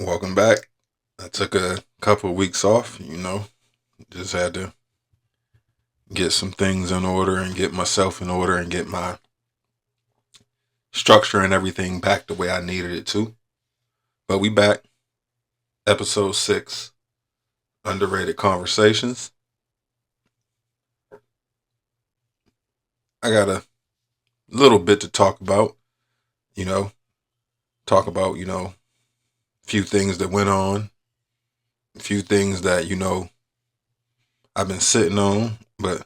Welcome back. I took a couple of weeks off, just had to get some things in order and get myself in order and get my structure and everything back the way I needed it to. But we back, episode 6, Underrated Conversations. I got a little bit to talk about, you know, talk about, a few things that went on, a few things that, I've been sitting on, but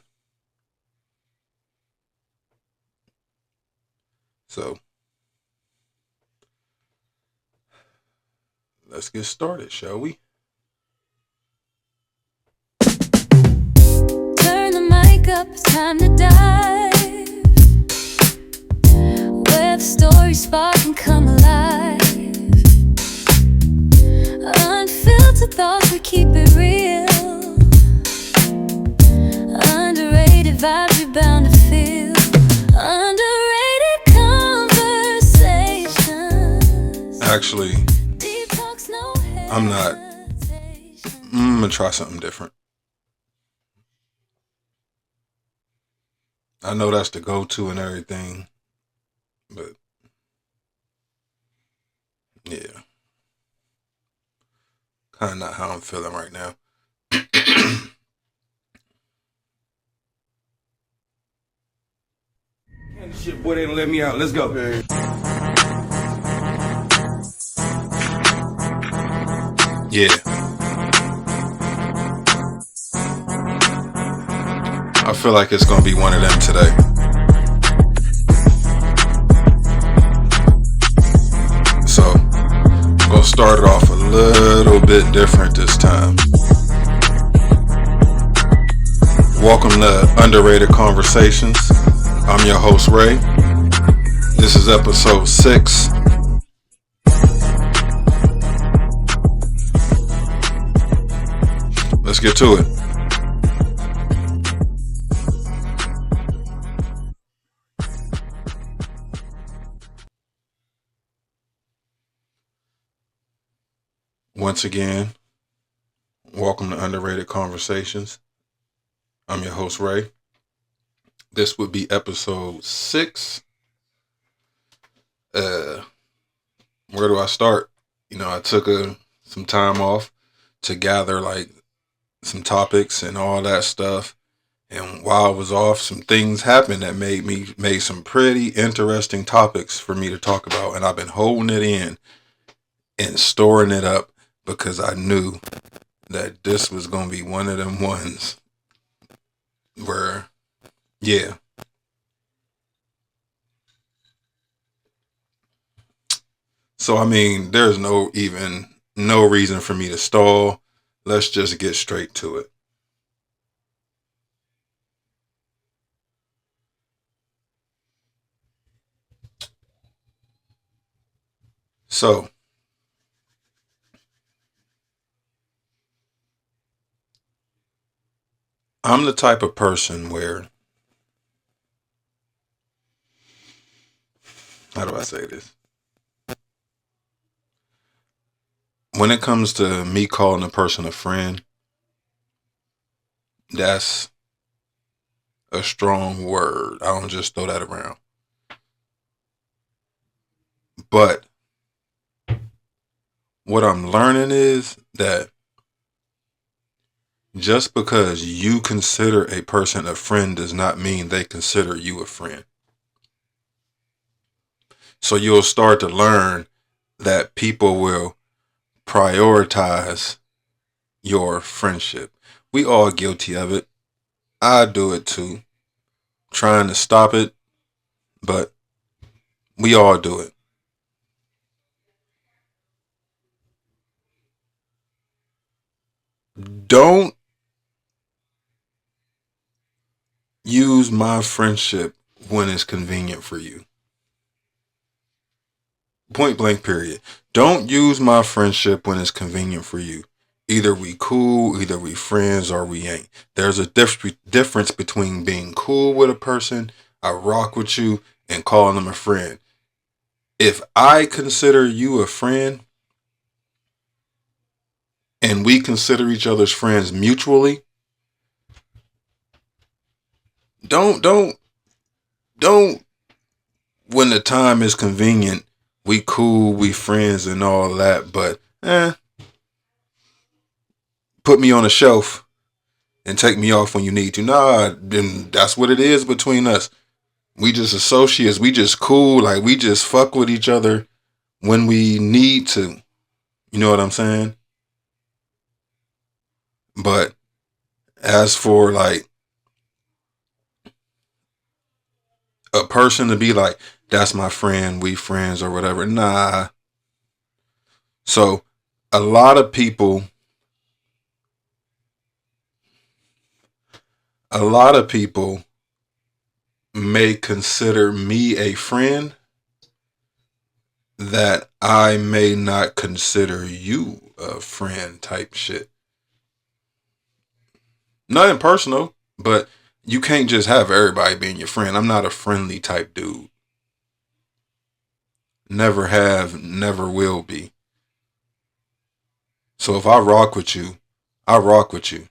so let's get started, shall we? Turn the mic up, it's time to dive. Where the stories spark and come alive. Unfiltered thoughts, we keep it real. Underrated vibes, you're bound to feel. Underrated conversations. Actually, Deep talks, no I'm not. hesitation. I'm gonna try something different. I know that's the go-to and everything, but yeah, kind of not how I'm feeling right now. Shit, boy, they didn't let me out. Let's go. Yeah, I feel like it's gonna be one of them today. So, I'm gonna start it off a little bit different this time. Welcome to Underrated Conversations. I'm your host, Ray. This is episode 6. Let's get to it. Once again, welcome to Underrated Conversations. I'm your host, Ray. This would be episode 6. Where do I start? I took some time off to gather some topics and all that stuff. And while I was off, some things happened that made some pretty interesting topics for me to talk about. And I've been holding it in and storing it up because I knew that this was going to be one of them ones where, yeah. So, there's no reason for me to stall. Let's just get straight to it. So, I'm the type of person where, how do I say this? When it comes to me calling a person a friend, that's a strong word. I don't just throw that around. But what I'm learning is that just because you consider a person a friend does not mean they consider you a friend. So you'll start to learn that people will prioritize your friendship. We all guilty of it. I do it too. Trying to stop it, but we all do it. Don't use my friendship when it's convenient for you. Point blank, period. Don't use my friendship when it's convenient for you. Either we cool, either we friends, or we ain't. There's a difference between being cool with a person, I rock with you, and calling them a friend. If I consider you a friend, and we consider each other's friends mutually, don't don't when the time is convenient, we cool, we friends and all that, but put me on a shelf and take me off when you need to. Nah, then that's what it is between us. We just associates, we just cool, like we just fuck with each other when we need to. You know what I'm saying? But as for like a person to be like, that's my friend, we friends or whatever, nah. So a lot of people a lot of people may consider me a friend that I may not consider you a friend type shit. Nothing personal, but you can't just have everybody being your friend. I'm not a friendly type dude. Never have, never will be. So if I rock with you, I rock with you.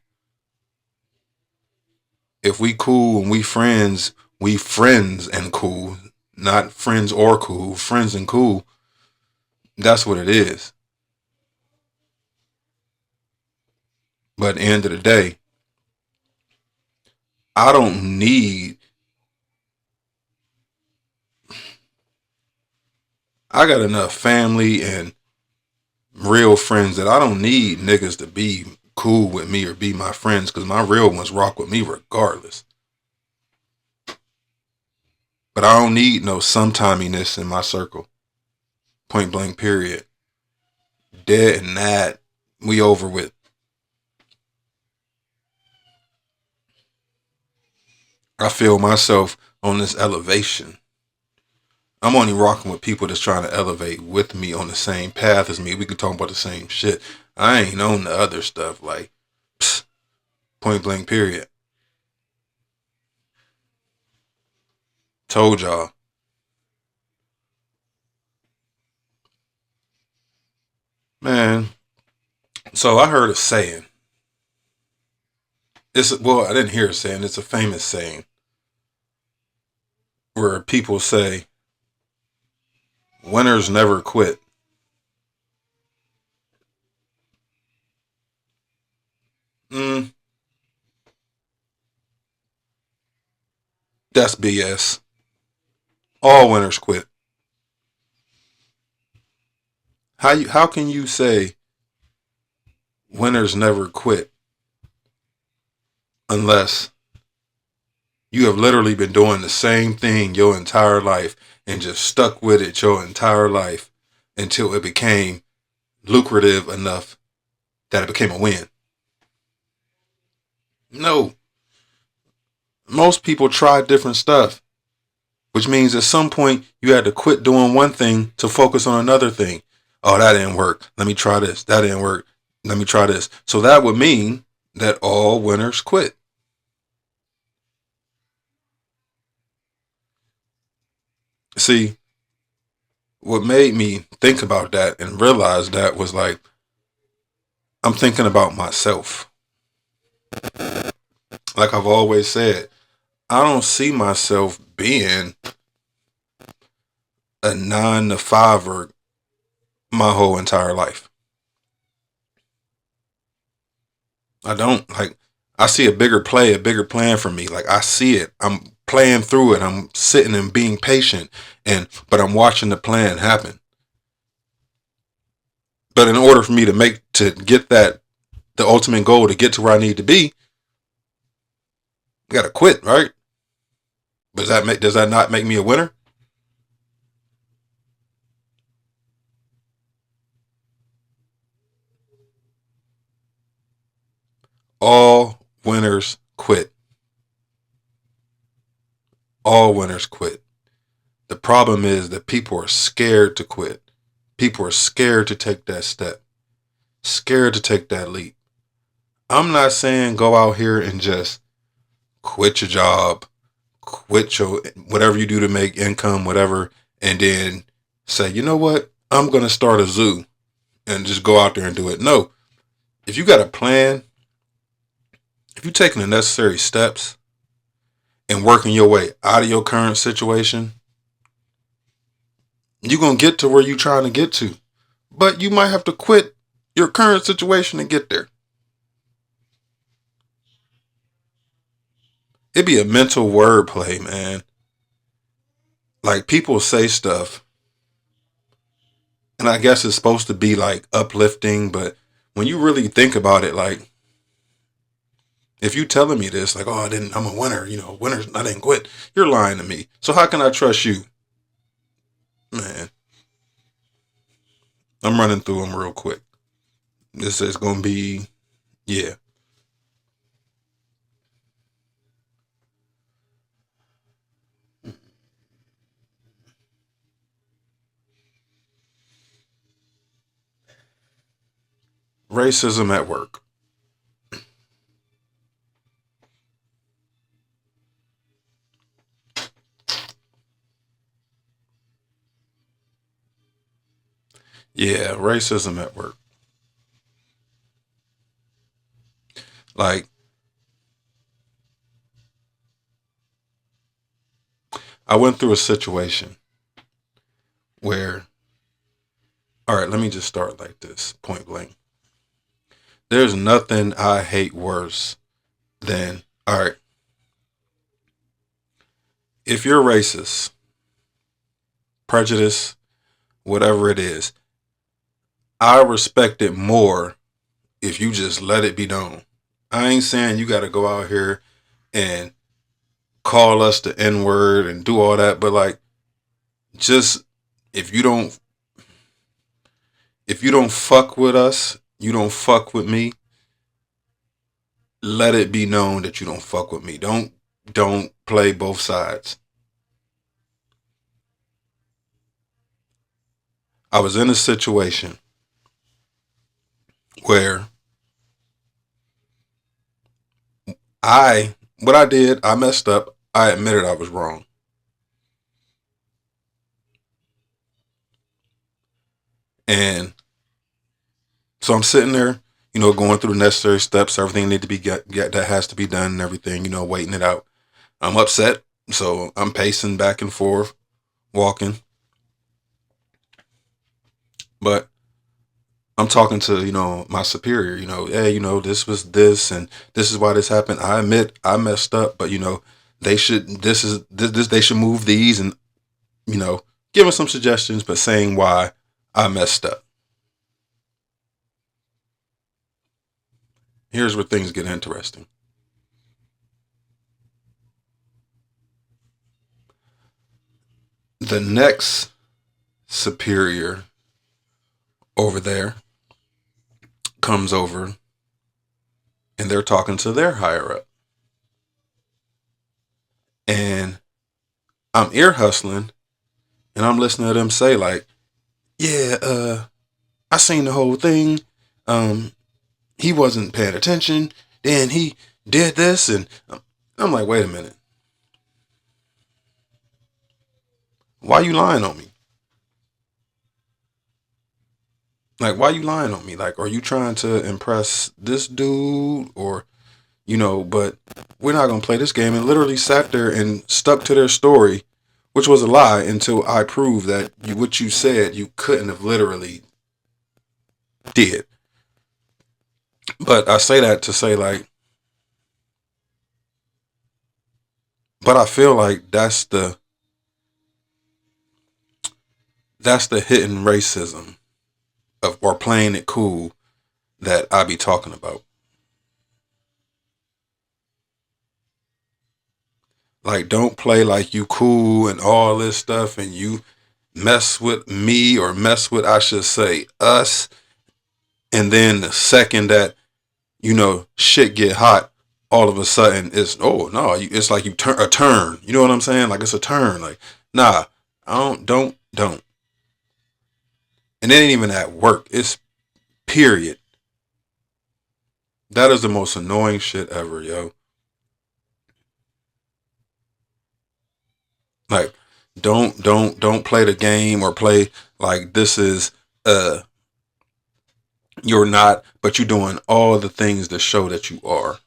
If we cool and we friends and cool, not friends or cool, friends and cool. That's what it is. But at the end of the day, I don't need, I got enough family and real friends that I don't need niggas to be cool with me or be my friends because my real ones rock with me regardless. But I don't need no sometiminess in my circle. Point blank, period. Dead and that, we over with. I feel myself on this elevation. I'm only rocking with people that's trying to elevate with me on the same path as me. We can talk about the same shit. I ain't on the other stuff like psst, point blank, period. Told y'all. Man, so I heard a saying. I didn't hear a saying. It's a famous saying where people say, winners never quit. Mm, that's BS. All winners quit. How can you say winners never quit unless you have literally been doing the same thing your entire life and just stuck with it your entire life until it became lucrative enough that it became a win? No. Most people try different stuff, which means at some point you had to quit doing one thing to focus on another thing. Oh, that didn't work. Let me try this. That didn't work. Let me try this. So that would mean that all winners quit. See, what made me think about that and realize that was like, I'm thinking about myself. Like I've always said, I don't see myself being a 9 to 5 my whole entire life. I don't like. I see a bigger play, a bigger plan for me. Like I see it. I'm playing through it. I'm sitting and being patient, but I'm watching the plan happen. But in order for me to get that the ultimate goal to get to where I need to be, I gotta quit, right? Does that not make me a winner? All winners quit. All winners quit. The problem is that people are scared to quit. People are scared to take that step, scared to take that leap. I'm not saying go out here and just quit your job, quit your whatever you do to make income, whatever, and then say, you know what? I'm going to start a zoo and just go out there and do it. No, if you got a plan, if you're taking the necessary steps and working your way out of your current situation, you're going to get to where you're trying to get to. But you might have to quit your current situation to get there. It'd be a mental wordplay, man. Like, people say stuff, and I guess it's supposed to be like uplifting, but when you really think about it, like, if you telling me this, like, oh, I'm a winner, winners, I didn't quit, you're lying to me. So how can I trust you? Man, I'm running through them real quick. This is going to be, yeah. Racism at work. Yeah, racism at work. Like, I went through a situation where, all right, let me just start like this, point blank. There's nothing I hate worse than, all right, if you're racist, prejudice, whatever it is, I respect it more if you just let it be known. I ain't saying you got to go out here and call us the N word and do all that, but like, just if you don't fuck with us, you don't fuck with me. Let it be known that you don't fuck with me. Don't play both sides. I was in a situation where what I did, I messed up. I admitted I was wrong. And so I'm sitting there, going through the necessary steps, everything need to be get that has to be done and everything, waiting it out. I'm upset, so I'm pacing back and forth, walking. But I'm talking to, my superior, hey, this was this and this is why this happened. I admit I messed up, but they should they should move these and giving some suggestions, but saying why I messed up. Here's where things get interesting. The next superior over there comes over and they're talking to their higher up. And I'm ear hustling and I'm listening to them say like, yeah, I seen the whole thing. He wasn't paying attention. Then he did this. And I'm like, wait a minute. Why you lying on me? Like, why you lying on me? Like, are you trying to impress this dude or, but we're not going to play this game, and literally sat there and stuck to their story, which was a lie until I proved that what you said you couldn't have literally did. But I say that to say like, but I feel like that's the hidden racism of or playing it cool that I be talking about. Like, don't play like you cool and all this stuff and you mess with me or mess with, I should say, us. And then the second that, shit get hot, all of a sudden it's, oh, no, it's like you turn a turn. You know what I'm saying? Like, it's a turn. Like, nah, I don't. And it ain't even at work. It's period. That is the most annoying shit ever, yo. Like, don't play the game or play like this is You're not, but you're doing all the things to show that you are.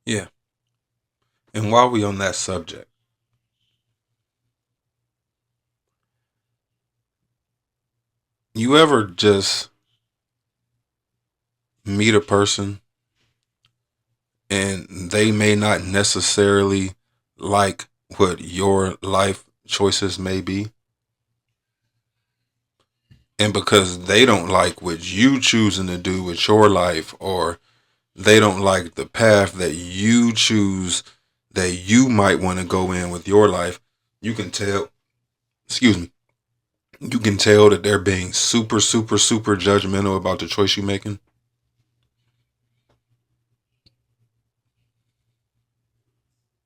Yeah. And while we on that subject, you ever just meet a person and they may not necessarily like what your life choices may be? And because they don't like what you choosing to do with your life, or they don't like the path that you choose that you might want to go in with your life, you can tell, excuse me, you can tell that they're being super, super, super judgmental about the choice you're making.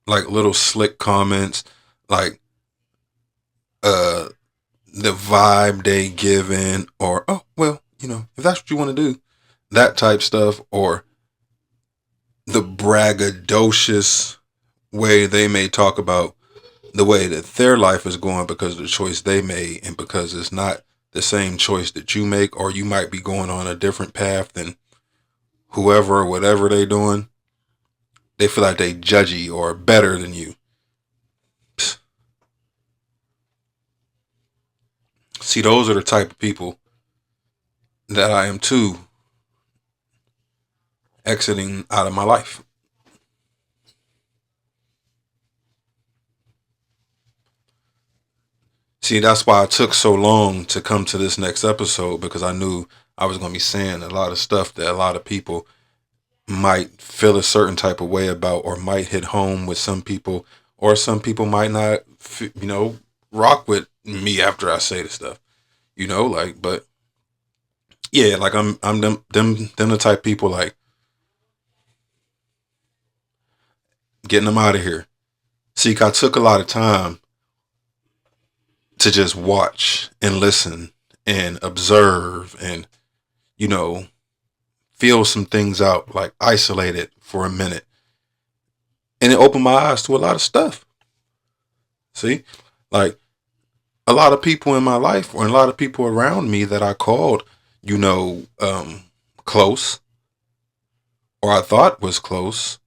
Like little slick comments, like uh the vibe they give in, or oh well, if that's what you want to do, that type stuff, or the braggadocious way they may talk about the way that their life is going because of the choice they made, and because it's not the same choice that you make, or you might be going on a different path than whoever or whatever they doing. They feel like they judgy or better than you. Psst. See, those are the type of people that I am too exiting out of my life. See, that's why it took so long to come to this next episode, because I knew I was going to be saying a lot of stuff that a lot of people might feel a certain type of way about, or might hit home with some people, or some people might not, rock with me after I say the stuff, like, but yeah, like I'm them the type of people, like, getting them out of here. See, I took a lot of time to just watch and listen and observe and, you know, feel some things out, like isolate it for a minute. And it opened my eyes to a lot of stuff. See? Like a lot of people in my life, or a lot of people around me that I called, close, or I thought was close,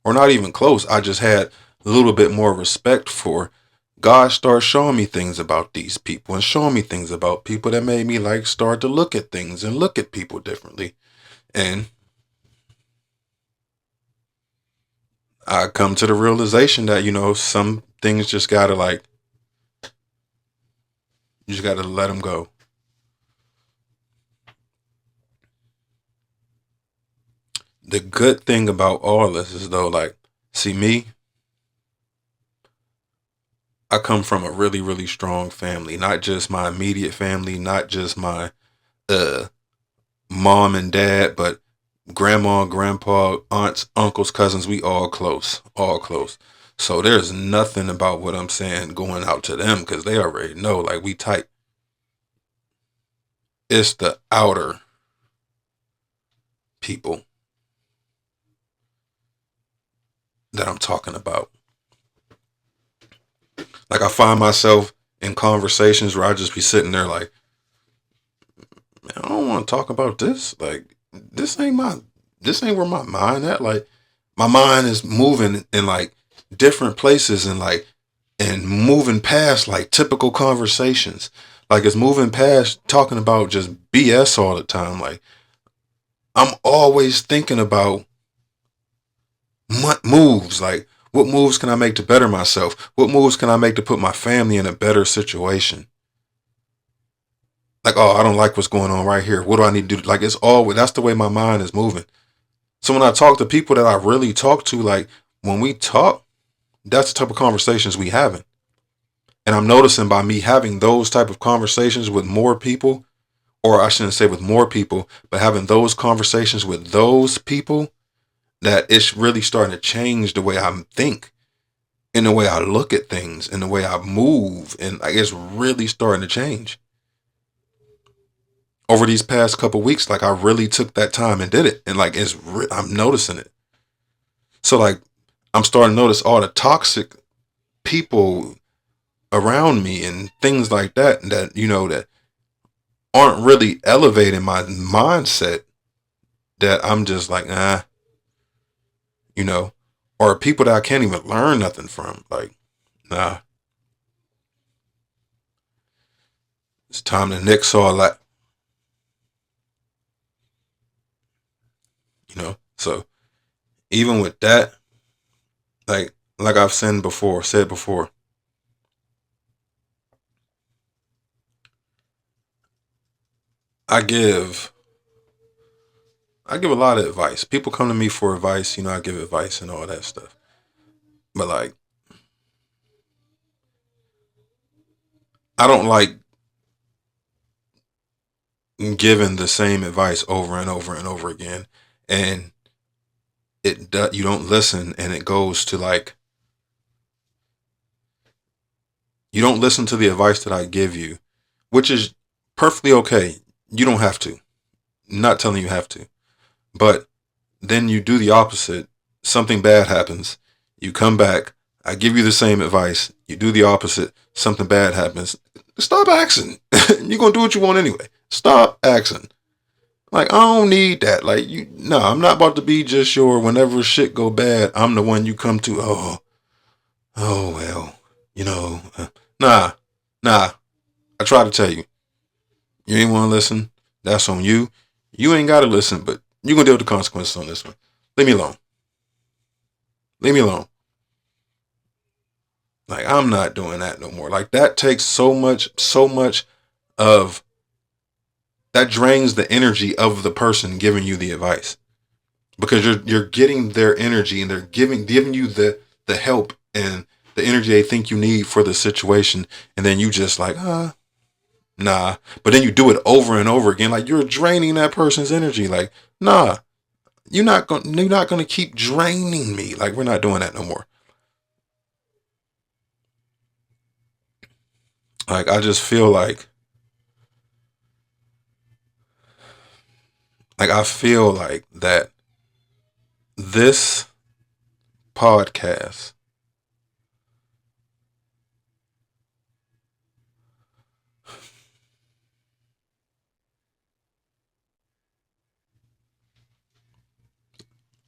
or not even close. I just had a little bit more respect for. God started showing me things about these people, and showing me things about people that made me like start to look at things and look at people differently. And I come to the realization that, some things just gotta, like, you just gotta let them go. The good thing about all this is, though, like, see me, I come from a really, really strong family. Not just my immediate family, not just my uh mom and dad, but grandma, grandpa, aunts, uncles, cousins. We all close, all close. So there's nothing about what I'm saying going out to them, because they already know, like, we tight. It's the outer people that I'm talking about. Like, I find myself in conversations where I just be sitting there like, man, I don't want to talk about this. Like, this ain't where my mind at. Like, my mind is moving in like different places, and like, and moving past like typical conversations. Like, it's moving past talking about just BS all the time. Like, I'm always thinking about moves. Like, what moves can I make to better myself? What moves can I make to put my family in a better situation? Like, oh, I don't like what's going on right here. What do I need to do? Like, it's always, that's the way my mind is moving. So when I talk to people that I really talk to, like, when we talk, that's the type of conversations we having. And I'm noticing by me having those type of conversations with more people, or I shouldn't say with more people, but having those conversations with those people, that it's really starting to change the way I think, in the way I look at things, in the way I move, and like it's really starting to change over these past couple weeks. Like I really took that time and did it, and like I'm noticing it. So like I'm starting to notice all the toxic people around me and things like that, that aren't really elevating my mindset. That I'm just like you know, or people that I can't even learn nothing from. Like nah, it's time to nix all that. So even with that, like I've said before, I give I give a lot of advice. People come to me for advice, I give advice and all that stuff. But like I don't like giving the same advice over and over and over again, and you don't listen, and it goes to like you don't listen to the advice that I give you, which is perfectly okay. You don't have to. I'm not telling you have to. But then you do the opposite. Something bad happens. You come back. I give you the same advice. You do the opposite. Something bad happens. Stop asking. You're going to do what you want anyway. Stop asking. Like, I don't need that. Like, no, I'm not about to be just your whenever shit go bad, I'm the one you come to. Well, nah, nah. I try to tell you. You ain't want to listen. That's on you. You ain't got to listen, but you're going to deal with the consequences on this one. Leave me alone. Leave me alone. Like, I'm not doing that no more. Like, that takes so much of that drains the energy of the person giving you the advice, because you're getting their energy, and they're giving you the help and the energy they think you need for the situation, and then you just like nah. But then you do it over and over again, like you're draining that person's energy. Like nah, you're not gonna keep draining me. Like we're not doing that no more. Like I just feel like I feel like that this podcast,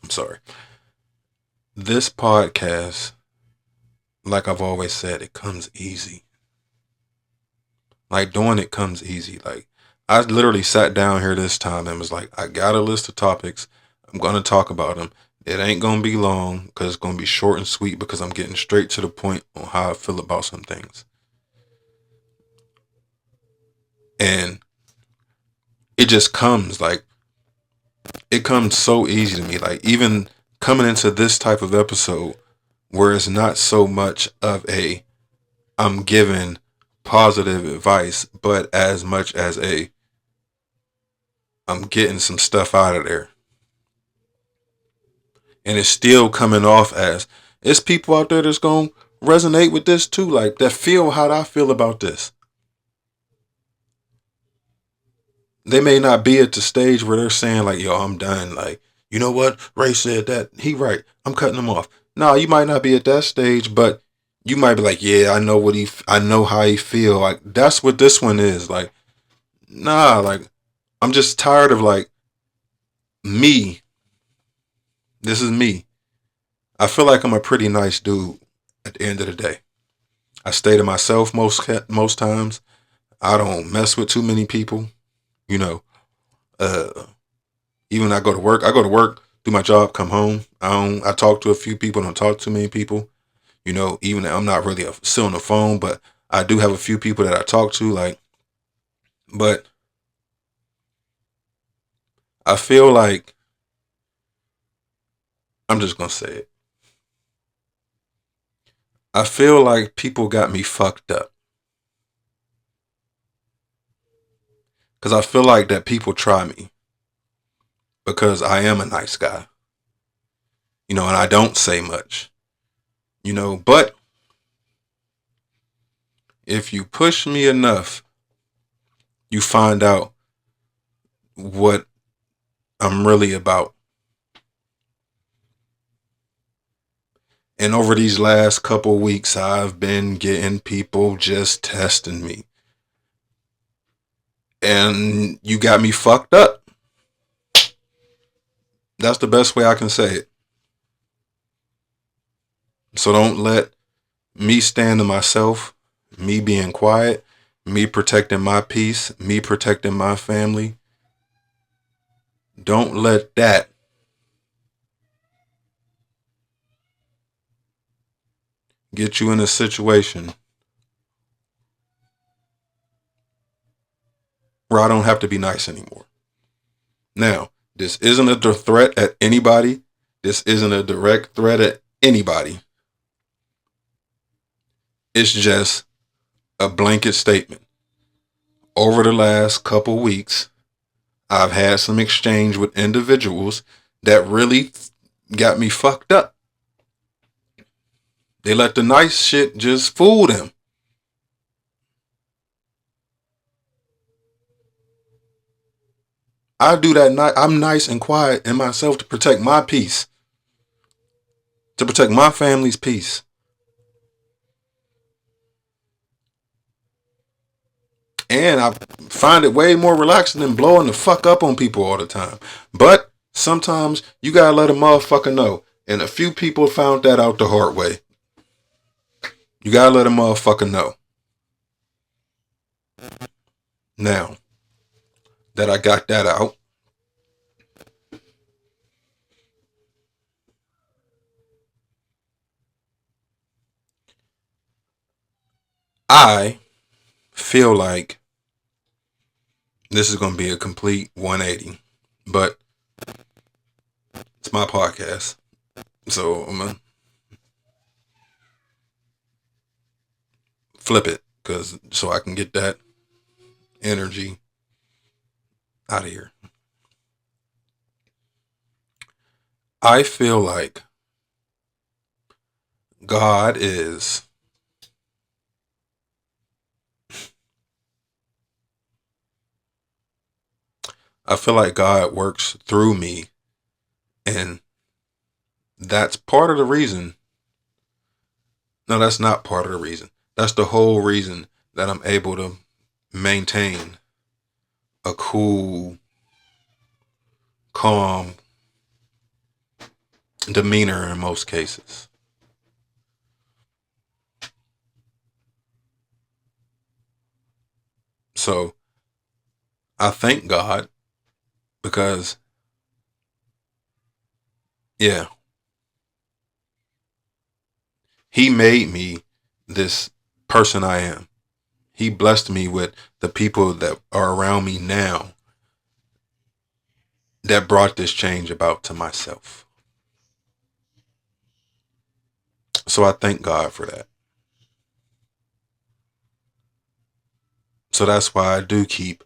I'm sorry, this podcast, like I've always said, it comes easy. Like doing it comes easy. Like I literally sat down here this time and was like, I got a list of topics. I'm gonna talk about them. It ain't gonna be long because it's gonna be short and sweet, because I'm getting straight to the point on how I feel about some things. And it just comes like it comes so easy to me. Like even coming into this type of episode where it's not so much of a I'm giving positive advice, but as much as I'm getting some stuff out of there. And it's still coming off as it's people out there that's going to resonate with this too. Like that feel how I feel about this. They may not be at the stage where they're saying like, yo, I'm done. Like, you know what? Ray said that. He right. I'm cutting him off. No, you might not be at that stage, but you might be like, yeah, I know how he feel. Like that's what this one is. Like, nah, like I'm just tired of like me. This is me. I feel like I'm a pretty nice dude at the end of the day. I stay to myself most times. I don't mess with too many people. You know, uh, even I go to work. I go to work, do my job, come home. I talk to a few people. Don't talk to too many people. Even I'm not really still on the phone, but I do have a few people that I talk to. Like, but I feel like I'm just gonna say it. I feel like people got me fucked up. Because I feel like that people try me because I am a nice guy, and I don't say much, but if you push me enough, you find out what I'm really about. And over these last couple weeks, I've been getting people just testing me. And you got me fucked up. That's the best way I can say it. So don't let me stand to myself, me being quiet, me protecting my peace, me protecting my family. Don't let that get you in a situation where I don't have to be nice anymore. Now, this isn't a threat at anybody. This isn't a direct threat at anybody. It's just a blanket statement. Over the last couple weeks, I've had some exchange with individuals that really got me fucked up. They let the nice shit just fool them. I do that. I'm nice and quiet in myself to protect my peace, to protect my family's peace. And I find it way more relaxing than blowing the fuck up on people all the time. But sometimes you gotta let a motherfucker know. And a few people found that out the hard way. You gotta let a motherfucker know. Now that I got that out, I feel like this is gonna be a complete 180. But it's my podcast. So I'm gonna flip it so I can get that energy out of here. I feel like God is I feel like God works through me, and that's part of the reason. No, that's not part of the reason. That's the whole reason that I'm able to maintain a cool, calm demeanor in most cases. So I thank God because, yeah, He made me this person I am. He blessed me with the people that are around me now that brought this change about to myself. So I thank God for that. So that's why I do keep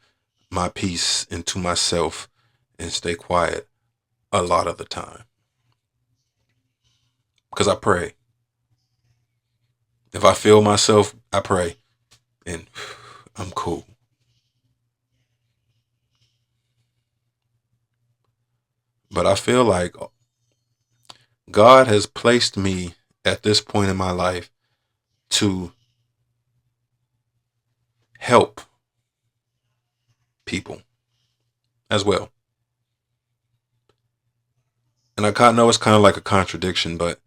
my peace into myself and stay quiet a lot of the time. Because I pray. If I feel myself, I pray. And I'm cool. But I feel like God has placed me at this point in my life to help people as well. And I know it's kind of like a contradiction, but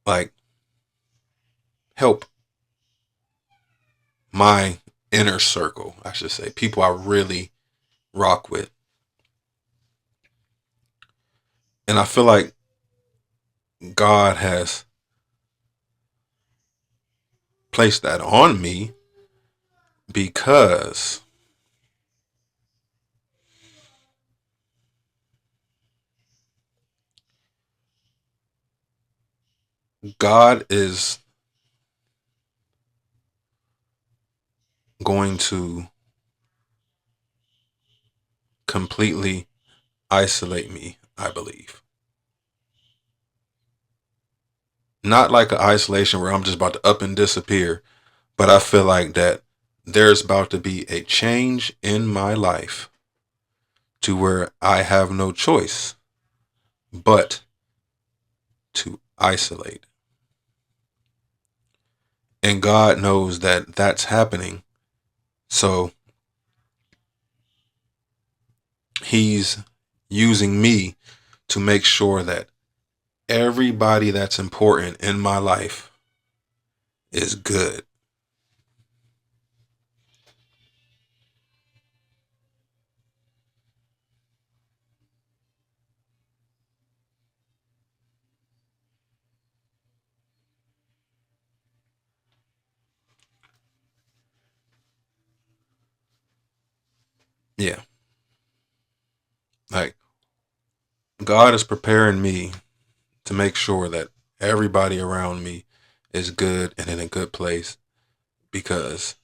like help my inner circle, I should say, people I really rock with. And I feel like God has placed that on me because God is going to completely isolate me, I believe. Not like an isolation where I'm just about to up and disappear, but I feel like that there's about to be a change in my life to where I have no choice but to isolate. And God knows that that's happening. So he's using me to make sure that everybody that's important in my life is good. Yeah. Like God is preparing me to make sure that everybody around me is good and in a good place because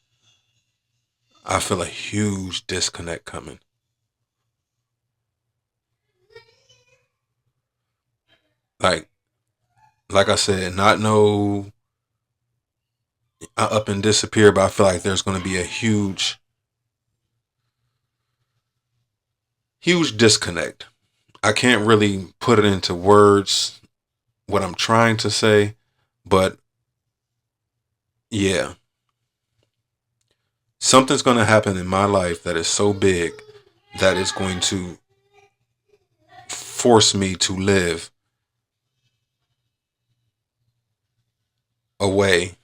I feel a huge disconnect coming. Like like I said, not no I up and disappear, but I feel like there's going to be a huge disconnect. I can't really put it into words what I'm trying to say, but yeah, something's going to happen in my life that is so big that it's going to force me to live away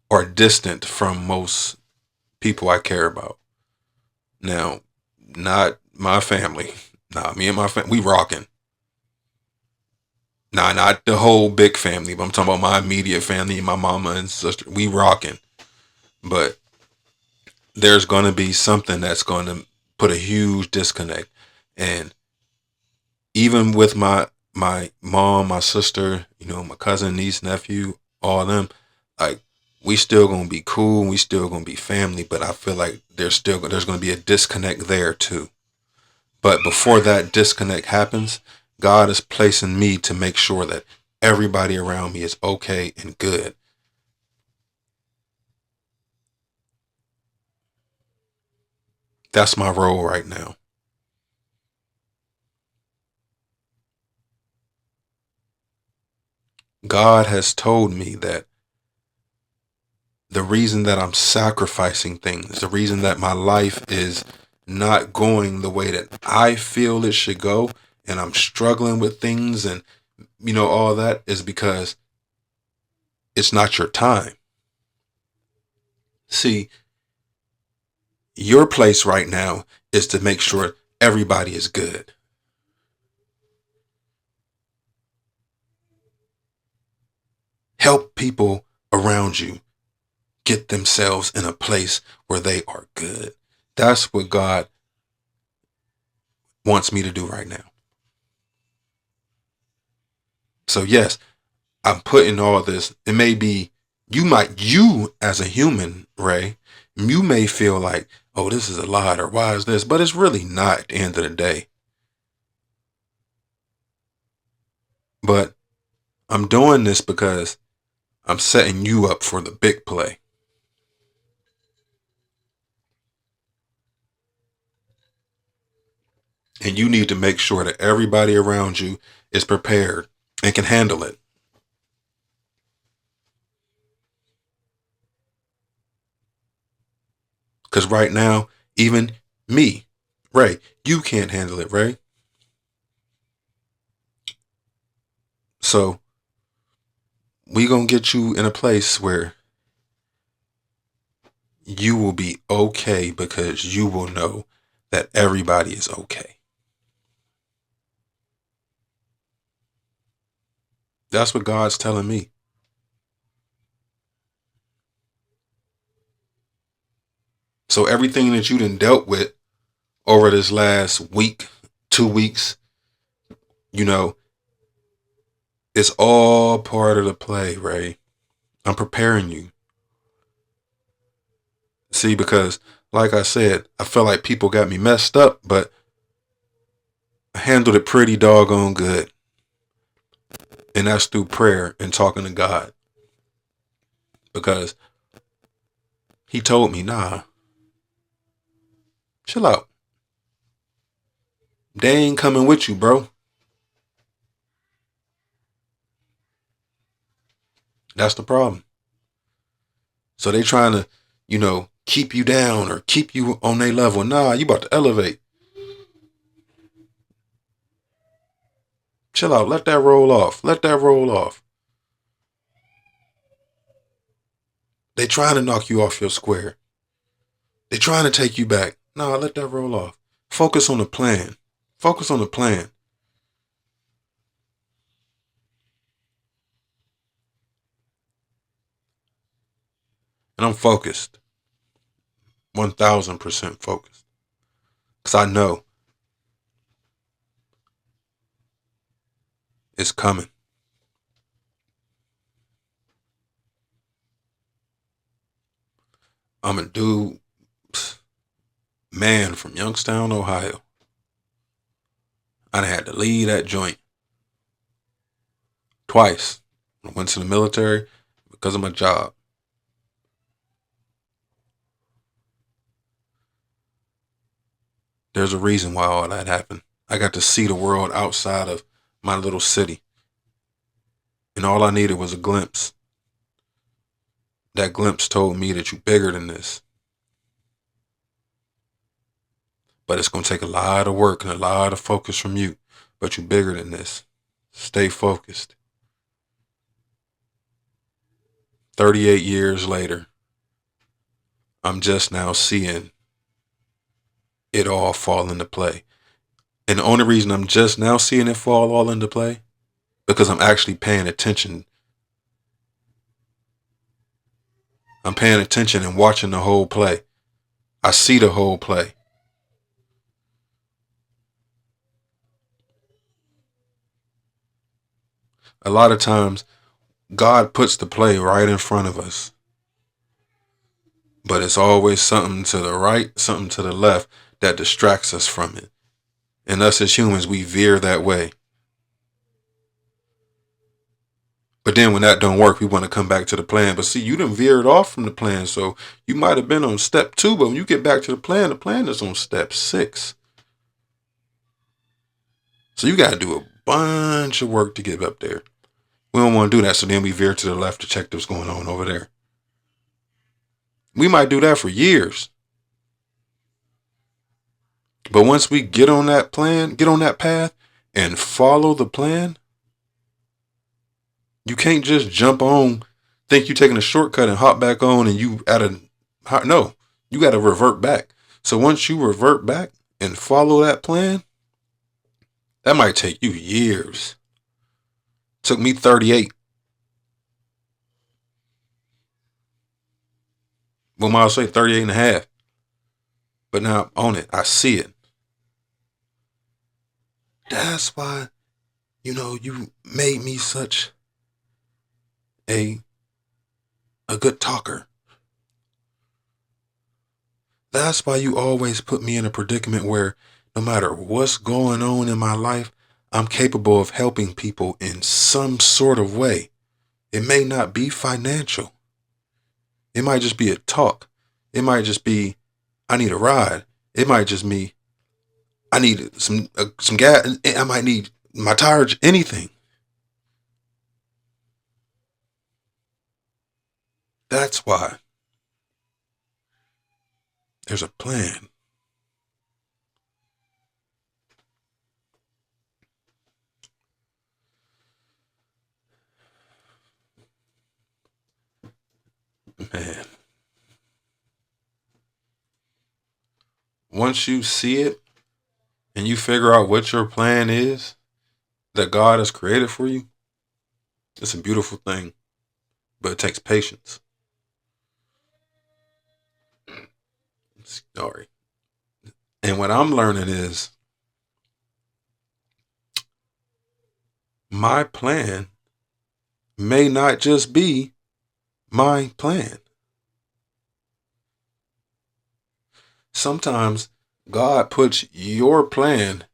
or distant from most people I care about. Now, not my family. Nah, me and my family, we rocking. Nah, not the whole big family, but I'm talking about my immediate family, my mama and sister. We rocking. But there's going to be something that's going to put a huge disconnect. And even with my mom, my sister, my cousin, niece, nephew, all of them, like we still gonna be cool, we still gonna be family, but I feel like there's gonna be a disconnect there too. But before that disconnect happens, God is placing me to make sure that everybody around me is okay and good. That's my role right now. God has told me that the reason that I'm sacrificing things, the reason that my life is not going the way that I feel it should go, and I'm struggling with things and, all that is because it's not your time. See, your place right now is to make sure everybody is good. Help people around you get themselves in a place where they are good. That's what God wants me to do right now. So, yes, I'm putting all this. It may be you as a human, Ray, you may feel like, oh, this is a lot or why is this? But it's really not at the end of the day. But I'm doing this because I'm setting you up for the big play. And you need to make sure that everybody around you is prepared and can handle it. Because right now, even me, Ray, you can't handle it, Ray. So we gonna get you in a place where you will be okay because you will know that everybody is okay. That's what God's telling me. So everything that you done dealt with over this last week, 2 weeks, you know, it's all part of the play, Ray. I'm preparing you. See, because like I said, I felt like people got me messed up, but I handled it pretty doggone good. And that's through prayer and talking to God. Because he told me, nah, chill out. They ain't coming with you, bro. That's the problem. So they trying to, keep you down or keep you on their level. Nah, you about to elevate. Chill out. Let that roll off. Let that roll off. They trying to knock you off your square. They trying to take you back. Nah, let that roll off. Focus on the plan. Focus on the plan. And I'm focused. 1000% focused. Because I know it's coming. I'm a dude, man from Youngstown, Ohio. I had to leave that joint twice. I went to the military because of my job. There's a reason why all that happened. I got to see the world outside of my little city. And all I needed was a glimpse. That glimpse told me that you're bigger than this. But it's going to take a lot of work and a lot of focus from you. But you're bigger than this. Stay focused. 38 years later, I'm just now seeing it all fall into play. And the only reason I'm just now seeing it fall all into play, because I'm actually paying attention. I'm paying attention and watching the whole play. I see the whole play. A lot of times, God puts the play right in front of us. But it's always something to the right, something to the left that distracts us from it. And us as humans, we veer that way. But then when that don't work, we want to come back to the plan. But see, you done veered off from the plan. So you might have been on step 2, but when you get back to the plan is on step 6. So you got to do a bunch of work to get up there. We don't want to do that. So then we veer to the left to check what's going on over there. We might do that for years. But once we get on that plan, get on that path and follow the plan, you can't just jump on, think you're taking a shortcut and hop back on and you no, you got to revert back. So once you revert back and follow that plan, that might take you years. Took me 38. Well, I'll say 38 and a half. But now I'm on it. I see it. That's why, you made me such a good talker. That's why you always put me in a predicament where no matter what's going on in my life, I'm capable of helping people in some sort of way. It may not be financial. It might just be a talk. It might just be, I need a ride. It might just be, I need some gas. I might need my tires, anything. That's why there's a plan. Man. Once you see it and you figure out what your plan is that God has created for you, it's a beautiful thing, but it takes patience. Sorry. And what I'm learning is my plan may not just be my plan. Sometimes God puts your plan.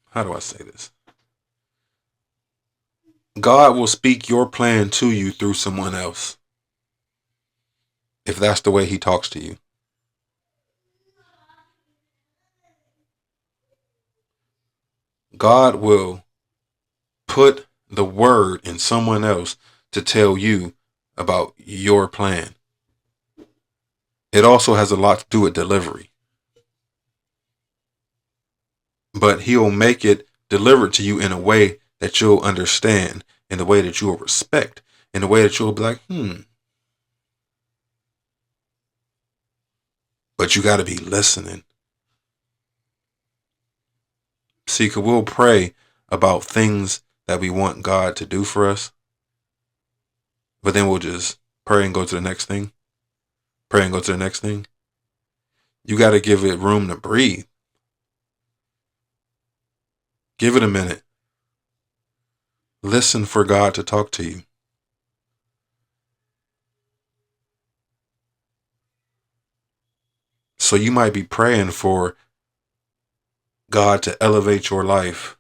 How do I say this? God will speak your plan to you through someone else, if that's the way he talks to you. God will put the word in someone else to tell you about your plan. It also has a lot to do with delivery. But he'll make it delivered to you in a way that you'll understand, in the way that you'll respect, in the way that you'll be like, But you got to be listening. See, 'cause we'll pray about things that we want God to do for us, but then we'll just pray and go to the next thing. Pray and go to the next thing. You got to give it room to breathe. Give it a minute. Listen for God to talk to you. So you might be praying for God to elevate your life,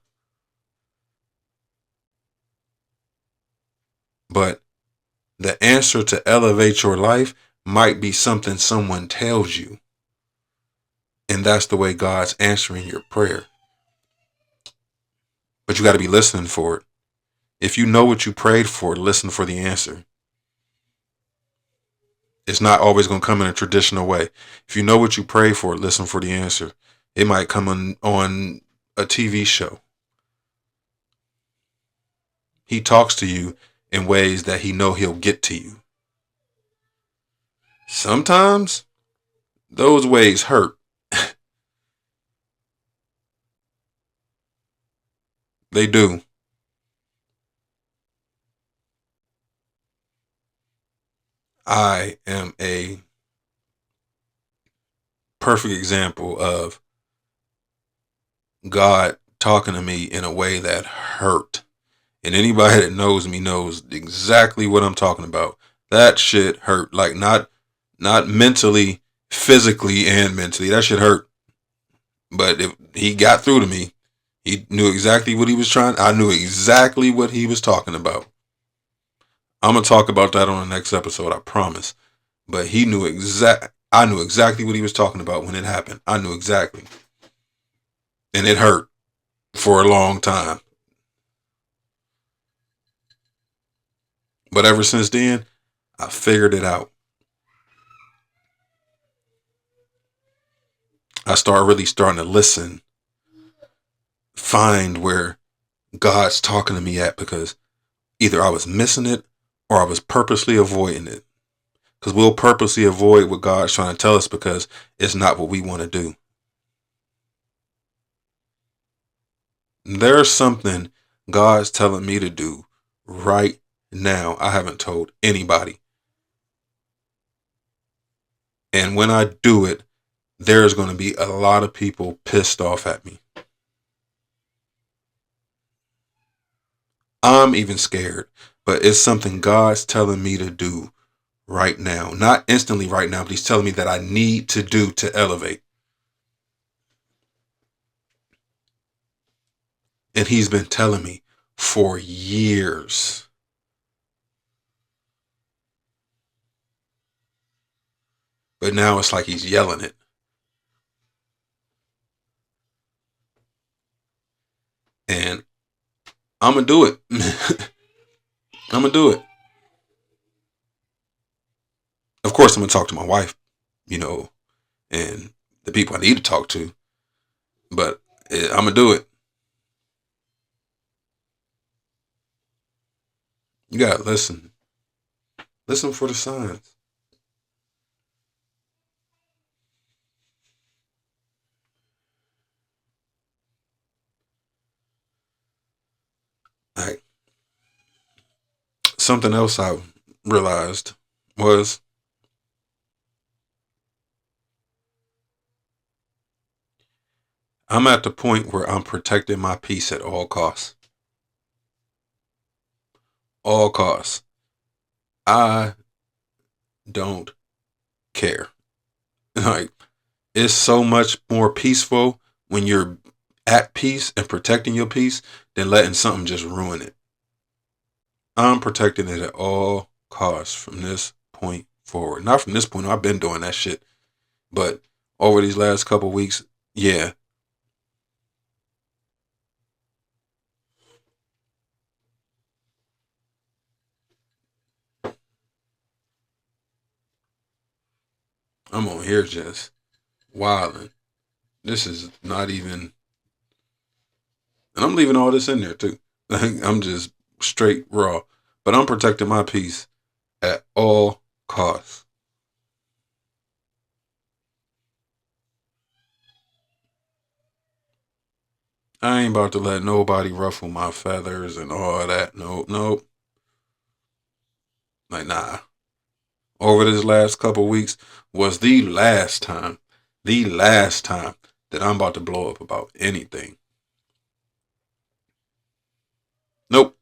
but the answer to elevate your life might be something someone tells you. And that's the way God's answering your prayer. But you got to be listening for it. If you know what you prayed for, listen for the answer. It's not always going to come in a traditional way. If you know what you pray for, listen for the answer. It might come on a TV show. He talks to you in ways that he know he'll get to you. Sometimes those ways hurt. They do. I am a perfect example of God talking to me in a way that hurt. And anybody that knows me knows exactly what I'm talking about. That shit hurt. Like not mentally, physically, and mentally. That shit hurt. But if he got through to me, he knew exactly what he was trying. I knew exactly what he was talking about. I'm gonna talk about that on the next episode, I promise. But I knew exactly what he was talking about when it happened. I knew exactly. And it hurt for a long time. But ever since then, I figured it out. I starting to listen, find where God's talking to me at, because either I was missing it or I was purposely avoiding it. Because we'll purposely avoid what God's trying to tell us because it's not what we want to do. There's something God's telling me to do right now. I haven't told anybody. And when I do it, there's going to be a lot of people pissed off at me. I'm even scared, but it's something God's telling me to do right now. Not instantly right now, but he's telling me that I need to do to elevate. And he's been telling me for years. But now it's like he's yelling it. And I'm going to do it. I'm going to do it. Of course, I'm going to talk to my wife, and the people I need to talk to. But I'm going to do it. You got to listen. Listen for the signs. Like, something else I realized was I'm at the point where I'm protecting my peace at all costs. All costs. I don't care. Like, it's so much more peaceful when you're at peace and protecting your peace than letting something just ruin it. I'm protecting it at all costs from this point forward. Not from this point, I've been doing that shit. But over these last couple weeks, yeah. I'm on here just wilding. This is not even, and I'm leaving all this in there too. I'm just straight raw. But I'm protecting my peace at all costs. I ain't about to let nobody ruffle my feathers and all that. Nope. Like, nah. Over this last couple weeks was the last time that I'm about to blow up about anything. Nope.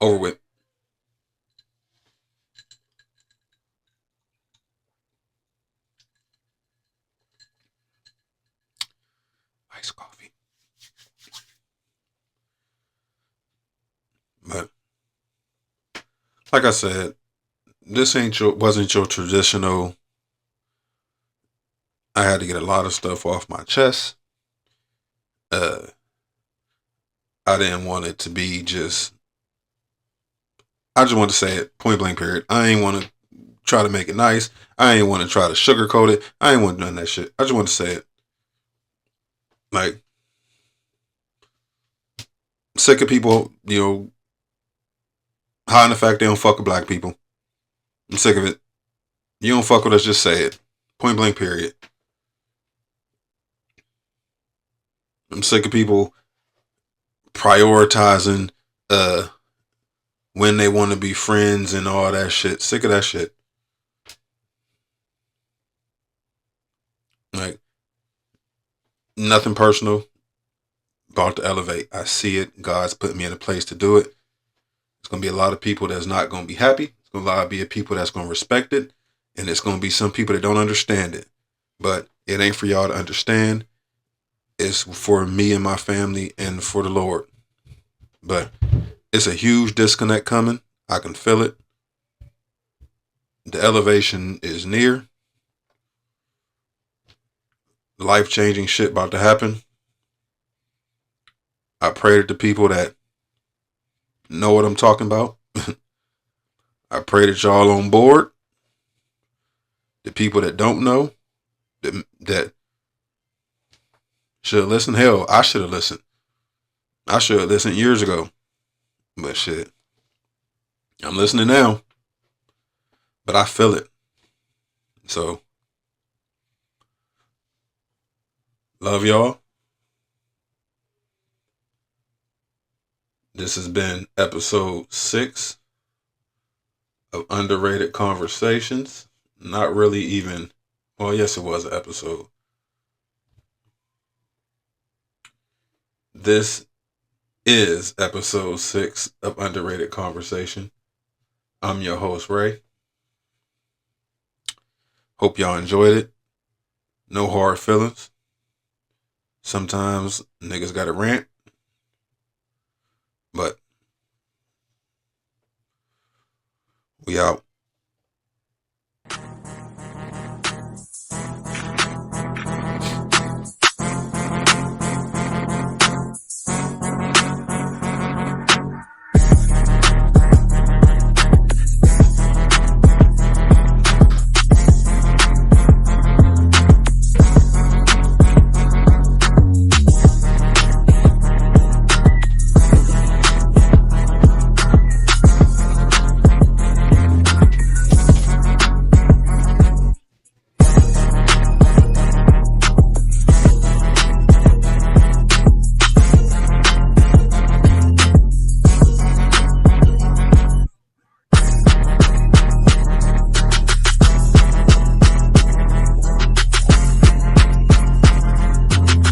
Over with. Iced coffee. But like I said, this wasn't your traditional. I had to get a lot of stuff off my chest. Uh, I didn't want it to be just. I just want to say it point blank. Period. I ain't want to try to make it nice. I ain't want to try to sugarcoat it. I ain't want none of that shit. I just want to say it. Like, sick of people, hiding the fact they don't fuck with black people. I'm sick of it. You don't fuck with us, just say it. Point blank. Period. I'm sick of people prioritizing when they want to be friends and all that shit. Sick of that shit. Like, nothing personal. About to elevate. I see it. God's put me in a place to do it. It's gonna be a lot of people that's not gonna be happy. It's gonna be people that's gonna respect it, and it's gonna be some people that don't understand it. But it ain't for y'all to understand. It's for me and my family and for the Lord. But it's a huge disconnect coming. I can feel it. The elevation is near. Life-changing shit about to happen. I pray that the people that know what I'm talking about. I pray that y'all on board. The people that don't know, that should have listened. Hell, I should have listened. I should have listened years ago. But shit, I'm listening now. But I feel it. So, love y'all. This has been episode 6 of Underrated Conversations. Not really even, well, yes, it was an episode. This is episode 6 of Underrated Conversation. I'm your host, Ray. Hope y'all enjoyed it. No hard feelings. Sometimes niggas gotta rant. But we out.